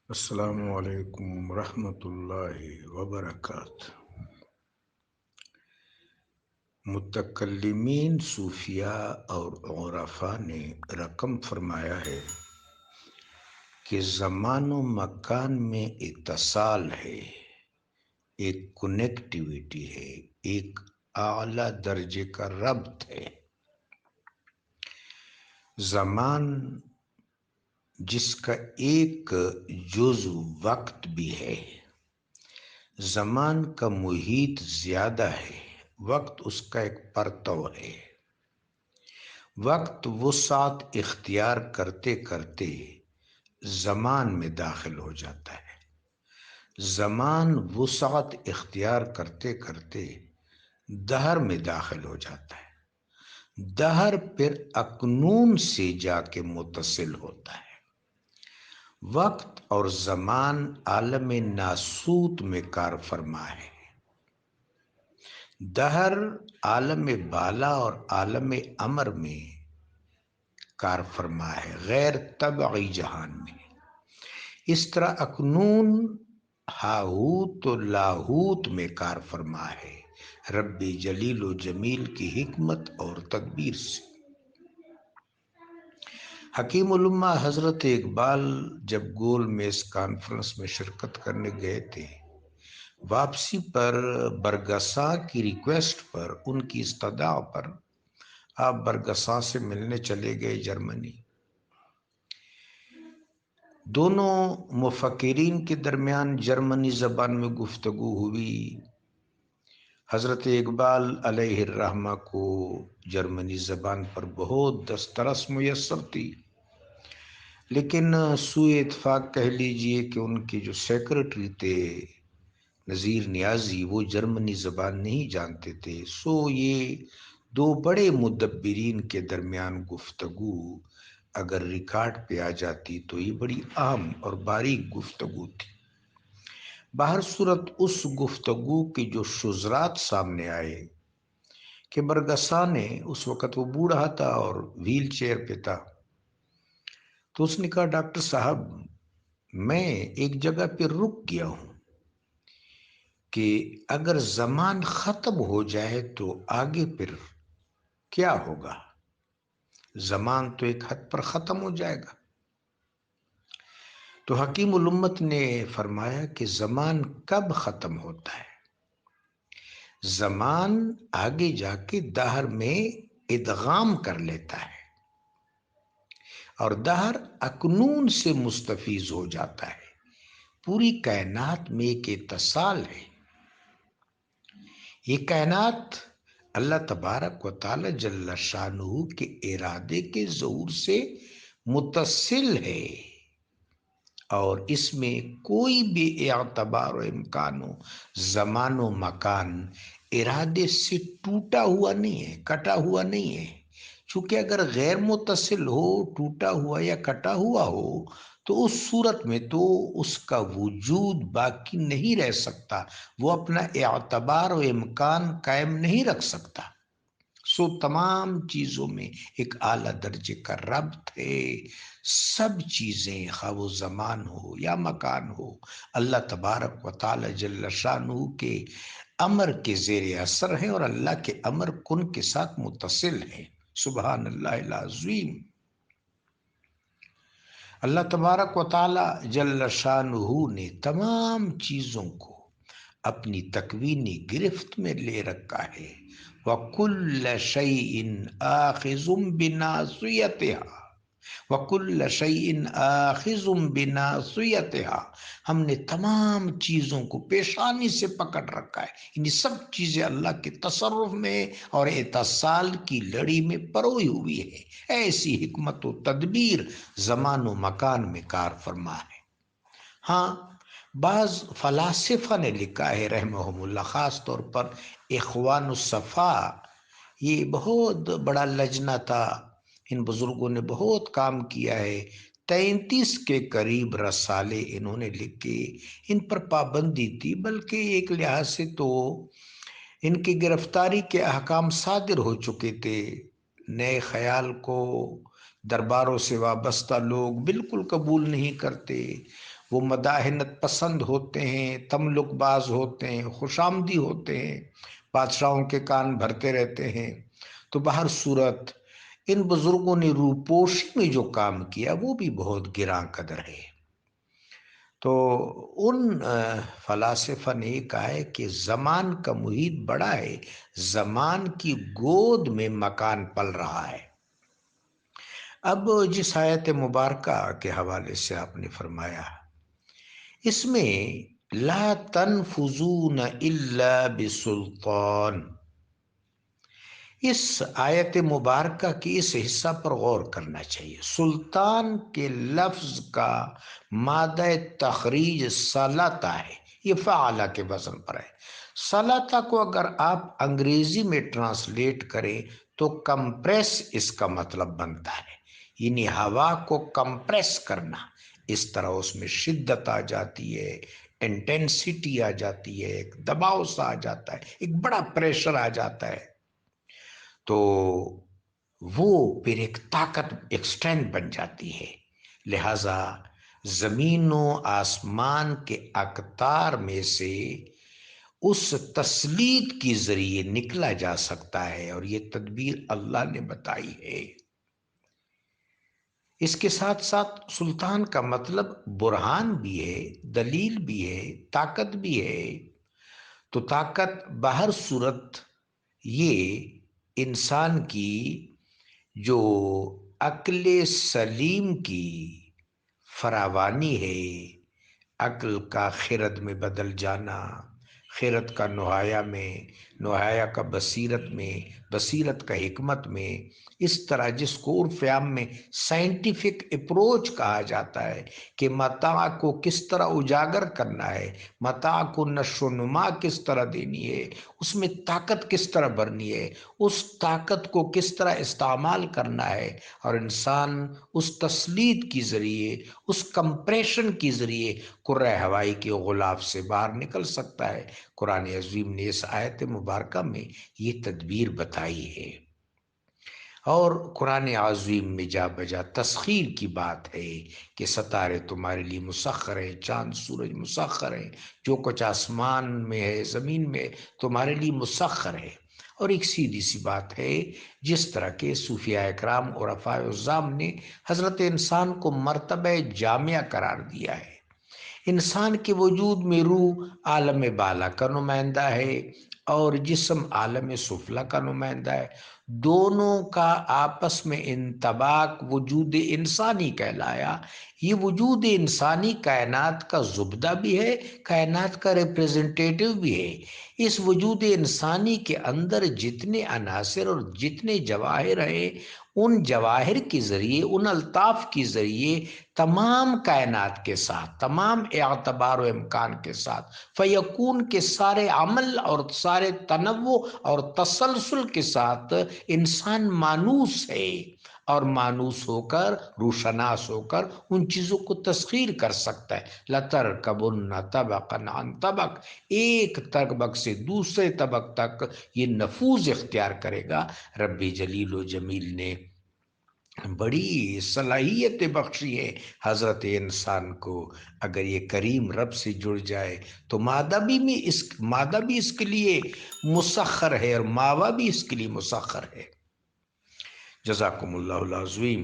السلام علیکم ورحمۃ اللہ وبرکاتہ۔ متکلمین صوفیاء اور عرفاء نے رقم فرمایا ہے کہ زمان و مکان میں اتصال ہے، ایک کنیکٹیویٹی ہے، ایک اعلیٰ درجے کا ربط ہے۔ زمان جس کا ایک جزو وقت بھی ہے، زمان کا محیط زیادہ ہے، وقت اس کا ایک پرتو ہے۔ وقت وسعت اختیار کرتے کرتے زمان میں داخل ہو جاتا ہے، زمان وسعت اختیار کرتے کرتے دہر میں داخل ہو جاتا ہے، دہر پھر اکنون سے جا کے متصل ہوتا ہے۔ وقت اور زمان عالم ناسوت میں کار فرما ہے، دہر عالم بالا اور عالم امر میں کار فرما ہے، غیر طبعی جہان میں۔ اس طرح اکنون ہاہوت و لاہوت میں کار فرما ہے، رب جلیل و جمیل کی حکمت اور تدبیر سے۔ حکیم الامہ حضرت اقبال جب گول میز کانفرنس میں شرکت کرنے گئے تھے، واپسی پر برگسا کی ریکویسٹ پر، ان کی استدعا پر آپ برگسا سے ملنے چلے گئے جرمنی۔ دونوں مفکرین کے درمیان جرمنی زبان میں گفتگو ہوئی۔ حضرت اقبال علیہ الرحمہ کو جرمنی زبان پر بہت دسترس میسر تھی، لیکن سوء اتفاق کہہ لیجئے کہ ان کے جو سیکرٹری تھے نذیر نیازی، وہ جرمنی زبان نہیں جانتے تھے، سو یہ دو بڑے مدبرین کے درمیان گفتگو اگر ریکارڈ پہ آ جاتی تو یہ بڑی اہم اور باریک گفتگو تھی۔ باہر صورت اس گفتگو کے جو شزرات سامنے آئے کہ برگسا نے، اس وقت وہ بوڑھا تھا اور ویل چیئر پہ تھا، تو اس نے کہا ڈاکٹر صاحب میں ایک جگہ پہ رک گیا ہوں کہ اگر زمان ختم ہو جائے تو آگے پھر کیا ہوگا؟ زمان تو ایک حد پر ختم ہو جائے گا۔ تو حکیم الامت نے فرمایا کہ زمان کب ختم ہوتا ہے؟ زمان آگے جا کے دہر میں ادغام کر لیتا ہے اور دہر اکنون سے مستفیض ہو جاتا ہے۔ پوری کائنات میں ایک اتصال ہے۔ یہ کائنات اللہ تبارک و تعالی جل شانہ کے ارادے کے ظہور سے متصل ہے، اور اس میں کوئی بھی اعتبار و امکان و زمان و مکان ارادے سے ٹوٹا ہوا نہیں ہے، کٹا ہوا نہیں ہے۔ چونکہ اگر غیر متصل ہو، ٹوٹا ہوا یا کٹا ہوا ہو تو اس صورت میں تو اس کا وجود باقی نہیں رہ سکتا، وہ اپنا اعتبار و امکان قائم نہیں رکھ سکتا۔ سو تمام چیزوں میں ایک اعلیٰ درجے کا ربط ہے۔ سب چیزیں خواہ وہ زمان ہو یا مکان ہو، اللہ تبارک و تعالی جل شانہ کے امر کے زیر اثر ہے اور اللہ کے امر کن کے ساتھ متصل ہے۔ سبحان اللہ العظیم۔ اللہ تبارک و تعالی جل شانہ نے تمام چیزوں کو اپنی تکوینی گرفت میں لے رکھا ہے۔ وَكُلَّ شَيْءٍ آخِذٌ بِنَاصِيَتِهَا وَكُلَّ شَيْءٍ آخِذٌ بِنَاصِيَتِهَا۔ ہم نے تمام چیزوں کو پیشانی سے پکڑ رکھا ہے، یعنی سب چیزیں اللہ کے تصرف میں اور اتصال کی لڑی میں پروئی ہوئی ہے۔ ایسی حکمت و تدبیر زمان و مکان میں کار فرما ہے۔ ہاں، بعض فلاسفہ نے لکھا ہے رحمہم اللہ، خاص طور پر اخوان الصفا، یہ بہت بڑا لجنہ تھا، ان بزرگوں نے بہت کام کیا ہے، 33 کے قریب رسالے انہوں نے لکھے۔ ان پر پابندی تھی، بلکہ ایک لحاظ سے تو ان کی گرفتاری کے احکام صادر ہو چکے تھے۔ نئے خیال کو درباروں سے وابستہ لوگ بالکل قبول نہیں کرتے، وہ مداحنت پسند ہوتے ہیں، تملک باز ہوتے ہیں، خوش آمدی ہوتے ہیں، بادشاہوں کے کان بھرتے رہتے ہیں۔ تو بہر صورت ان بزرگوں نے روپوشی میں جو کام کیا وہ بھی بہت گراں قدر ہے۔ تو ان فلاسفہ نے کہا ہے کہ زمان کا محیط بڑا ہے، زمان کی گود میں مکان پل رہا ہے۔ اب جس آیت مبارکہ کے حوالے سے آپ نے فرمایا، اس میں لا تنفذون الا بسلطان، اس آیت مبارکہ کی اس حصہ پر غور کرنا چاہیے۔ سلطان کے لفظ کا مادہ تخریج سلطہ ہے، یہ فعلہ کے وزن پر ہے۔ سلطہ کو اگر آپ انگریزی میں ٹرانسلیٹ کریں تو کمپریس اس کا مطلب بنتا ہے، یعنی ہوا کو کمپریس کرنا۔ اس طرح اس میں شدت آ جاتی ہے، انٹینسٹی آ جاتی ہے، ایک دباؤ سا آ جاتا ہے، ایک بڑا پریشر آ جاتا ہے، تو وہ پھر ایک طاقت، ایک اسٹرینتھ بن جاتی ہے۔ لہذا زمین و آسمان کے اقطار میں سے اس تسلیط کی ذریعے نکلا جا سکتا ہے، اور یہ تدبیر اللہ نے بتائی ہے۔ اس کے ساتھ ساتھ سلطان کا مطلب برہان بھی ہے، دلیل بھی ہے، طاقت بھی ہے۔ تو طاقت بہر صورت یہ انسان کی جو عقل سلیم کی فراوانی ہے، عقل کا خرد میں بدل جانا، خرد کا نہایا میں، نہایا کا بصیرت میں، بصیرت کا حکمت میں، اس طرح جس کو عرف عام میں سائنٹیفک اپروچ کہا جاتا ہے کہ متاع کو کس طرح اجاگر کرنا ہے، متاع کو نشو و نما کس طرح دینی ہے، اس میں طاقت کس طرح بھرنی ہے، اس طاقت کو کس طرح استعمال کرنا ہے، اور انسان اس تسلیط کی ذریعے، اس کمپریشن کی ذریعے کرۂ ہوائی کے غلاف سے باہر نکل سکتا ہے۔ قرآن عظیم نے اس آیت مبارکہ میں یہ تدبیر بتائی ہے۔ اور قرآن عظیم میں جا بجا تسخیر کی بات ہے کہ ستارے تمہارے لیے مسخر ہیں، چاند سورج مسخر ہیں، جو کچھ آسمان میں ہے، زمین میں تمہارے لیے مسخر ہے۔ اور ایک سیدھی سی بات ہے، جس طرح کے صوفیاء اکرام اور عرفاء اعظام نے حضرت انسان کو مرتبہ جامعہ قرار دیا ہے۔ انسان کے وجود میں روح عالم بالا کا نمائندہ ہے اور جسم عالم سفلی کا نمائندہ ہے، دونوں کا آپس میں انطباق وجود انسانی کہلایا۔ یہ وجود انسانی کائنات کا زبدہ بھی ہے، کائنات کا ریپریزنٹیٹیو بھی ہے۔ اس وجود انسانی کے اندر جتنے عناصر اور جتنے جواہر ہیں، ان جواہر کے ذریعے، ان الطاف کے ذریعے تمام کائنات کے ساتھ، تمام اعتبار و امکان کے ساتھ، فیکون کے سارے عمل اور سارے تنوع اور تسلسل کے ساتھ انسان مانوس ہے، اور مانوس ہو کر، روشناس ہو کر ان چیزوں کو تسخیر کر سکتا ہے۔ لَتَرْكَبُنَّ طَبَقًا عَنْ طَبَقٍ، ایک طبق سے دوسرے طبق تک یہ نفوذ اختیار کرے گا۔ رب جلیل و جمیل نے بڑی صلاحیت بخشی ہے حضرت انسان کو، اگر یہ کریم رب سے جڑ جائے تو مادہ بھی اس کے لیے مسخر ہے، اور ماوا بھی اس کے لیے مسخر ہے۔ جزاکم اللہ العظیم۔